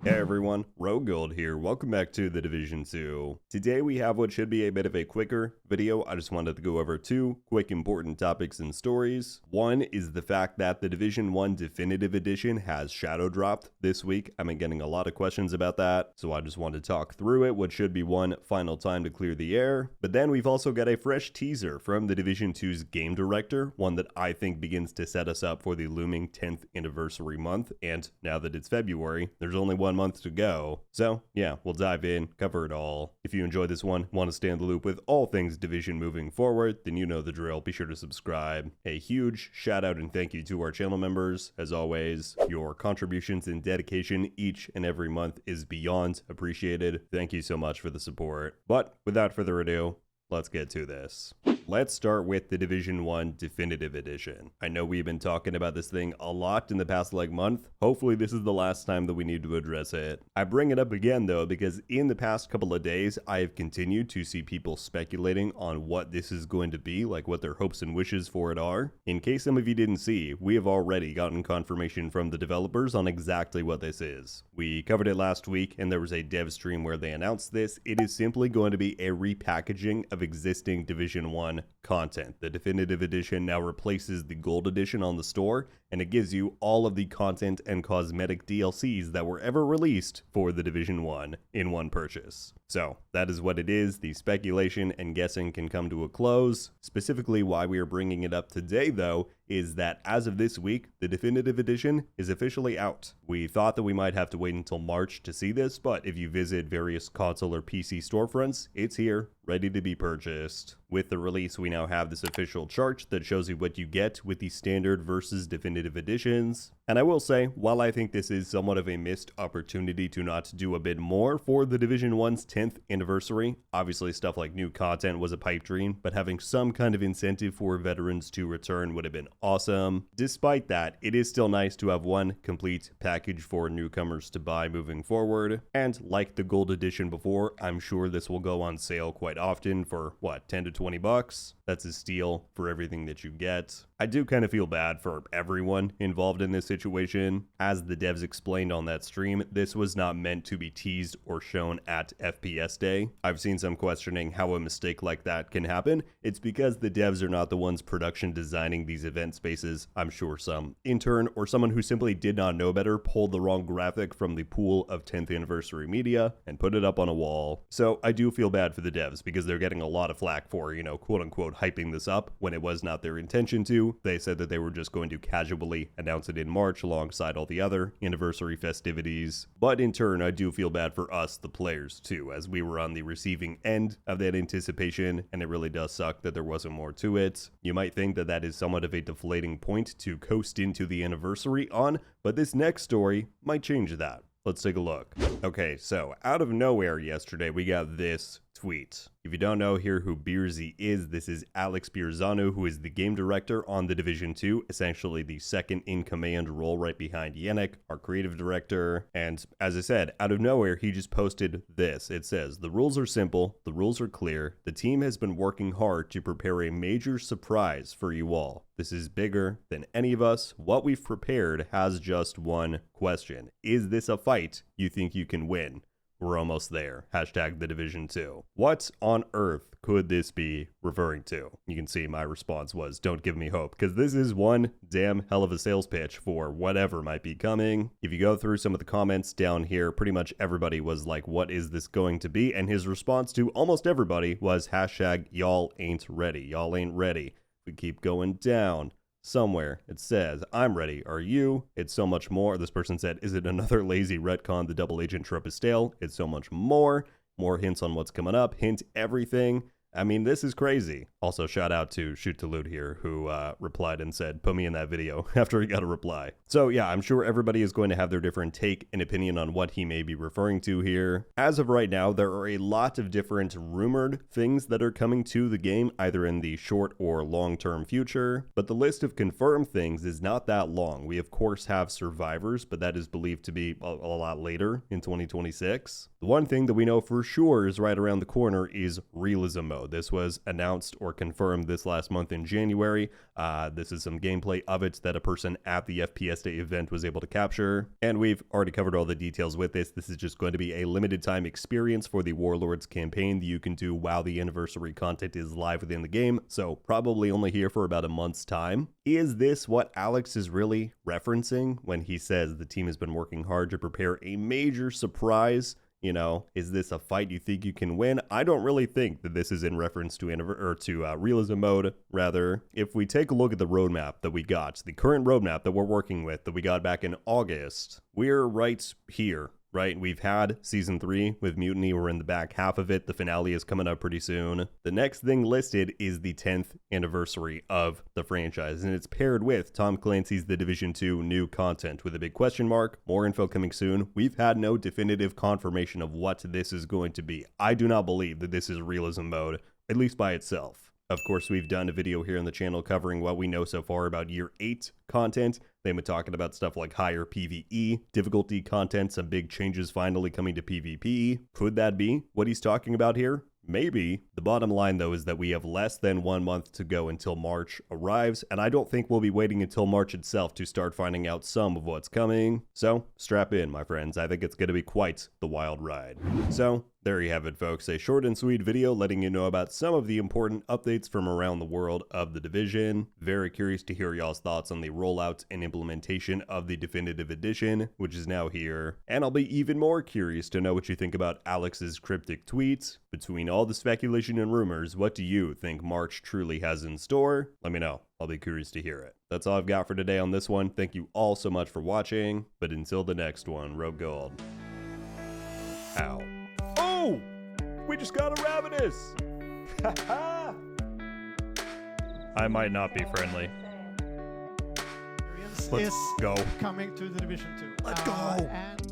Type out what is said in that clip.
Hey everyone, RogueGold here. Welcome back to The Division 2. Today we have what should be a bit of a quicker video. I just wanted to go over two quick important topics and stories. One is the fact that the Division 1 Definitive Edition has shadow dropped this week. I've been getting a lot of questions about that, so I just wanted to talk through it, what should be one final time to clear the air. But then we've also got a fresh teaser from the Division 2's game director, one that I think begins to set us up for the looming 10th anniversary month. And now that it's February, there's only one month to go. So yeah, we'll dive in, cover it all. If you enjoyed this one, want to stay in the loop with all things Division moving forward, then you know the drill. Be sure to subscribe. A huge shout out and thank you to our channel members. As always, your contributions and dedication each and every month is beyond appreciated. Thank you so much for the support. But without further ado, let's get to this. Let's start with the Division 1 Definitive Edition. I know we've been talking about this thing a lot in the past month. Hopefully this is the last time that we need to address it. I bring it up again though because in the past couple of days I have continued to see people speculating on what this is going to be, like what their hopes and wishes for it are. In case some of you didn't see, we have already gotten confirmation from the developers on exactly what this is. We covered it last week and there was a dev stream where they announced this. It is simply going to be a repackaging of existing Division 1 content. The Definitive Edition now replaces the Gold Edition on the store, and it gives you all of the content and cosmetic DLCs that were ever released for the Division 1 in one purchase. So that is what it is. The speculation and guessing can come to a close. Specifically why we are bringing it up today though is that as of this week, the Definitive Edition is officially out. We thought that we might have to wait until March to see this, but if you visit various console or PC storefronts, it's here, ready to be purchased. With the release, we now have this official chart that shows you what you get with the standard versus definitive editions. And I will say, while I think this is somewhat of a missed opportunity to not do a bit more for the Division 1's 10th anniversary, obviously stuff like new content was a pipe dream, but having some kind of incentive for veterans to return would have been awesome. Despite that, it is still nice to have one complete package for newcomers to buy moving forward. And like the Gold Edition before, I'm sure this will go on sale quite often for, what, 10 to 20 bucks? That's a steal for everything that you get. I do kind of feel bad for everyone involved in this situation. As the devs explained on that stream, this was not meant to be teased or shown at FPS Day. I've seen some questioning how a mistake like that can happen. It's because the devs are not the ones production designing these event spaces. I'm sure some intern or someone who simply did not know better pulled the wrong graphic from the pool of 10th anniversary media and put it up on a wall. So I do feel bad for the devs because they're getting a lot of flack for, you know, quote unquote hyping this up when it was not their intention to. They said that they were just going to casually announce it in March alongside all the other anniversary festivities. But in turn, I do feel bad for us, the players, too, as we were on the receiving end of that anticipation, and it really does suck that there wasn't more to it. You might think that that is somewhat of a deflating point to coast into the anniversary on, but this next story might change that. Let's take a look. Okay, so out of nowhere yesterday, we got this tweet. If you don't know here who Beerzy is, this is Alex Bierzanu, who is the game director on The Division 2, essentially the second in command role right behind Yannick, our creative director. And as I said, out of nowhere, he just posted this. It says, "The rules are simple, the rules are clear. The team has been working hard to prepare a major surprise for you all. This is bigger than any of us. What we've prepared has just one question. Is this a fight you think you can win? We're almost there. Hashtag The Division 2. What on earth could this be referring to? You can see my response was, don't give me hope, because this is one damn hell of a sales pitch for whatever might be coming. If you go through some of the comments down here, pretty much everybody was like, what is this going to be? And his response to almost everybody was hashtag y'all ain't ready. Y'all ain't ready. We keep going down. Somewhere it says, I'm ready, are you? It's so much more. This person said, is it another lazy retcon? The double agent trope is stale. It's so much more. More hints on what's coming up. Hint everything. I mean, this is crazy. Also, shout out to Shoot to Loot here, who replied and said, put me in that video after he got a reply. So yeah, I'm sure everybody is going to have their different take and opinion on what he may be referring to here. As of right now, there are a lot of different rumored things that are coming to the game, either in the short or long-term future, but the list of confirmed things is not that long. We of course have Survivors, but that is believed to be a lot later in 2026. The one thing that we know for sure is right around the corner is realism mode. mode. This was announced or confirmed this last month in January. This is some gameplay of it that a person at the FPS Day event was able to capture, and we've already covered all the details with this. This is just going to be a limited time experience for the Warlords campaign that you can do while the anniversary content is live within the game, so probably only here for about a month's time. Is this what Alex is really referencing when he says the team has been working hard to prepare a major surprise? You know, is this a fight you think you can win? I don't really think that this is in reference to realism mode. Rather, if we take a look at the roadmap that we got, the current roadmap that we're working with that we got back in August, we're right here. Right, we've had Season 3 with Mutiny, we're in the back half of it, the finale is coming up pretty soon. The next thing listed is the 10th anniversary of the franchise, and it's paired with Tom Clancy's The Division 2 new content with a big question mark, more info coming soon. We've had no definitive confirmation of what this is going to be. I do not believe that this is realism mode, at least by itself. Of course, we've done a video here on the channel covering what we know so far about Year 8 content. They've been talking about stuff like higher PvE, difficulty content, some big changes finally coming to PvP. Could that be what he's talking about here? Maybe. The bottom line, though, is that we have less than 1 month to go until March arrives, and I don't think we'll be waiting until March itself to start finding out some of what's coming. So, strap in, my friends. I think it's going to be quite the wild ride. So, there you have it, folks. A short and sweet video letting you know about some of the important updates from around the world of The Division. Very curious to hear y'all's thoughts on the rollout and implementation of the Definitive Edition, which is now here. And I'll be even more curious to know what you think about Alex's cryptic tweets. Between all the speculation and rumors, what do you think March truly has in store? Let me know. I'll be curious to hear it. That's all I've got for today on this one. Thank you all so much for watching. But until the next one, RogueGold. Ow. Oh! We just got a Ravenous! Haha! I might not be friendly. Let's go. Coming to the Division 2. Let's go! And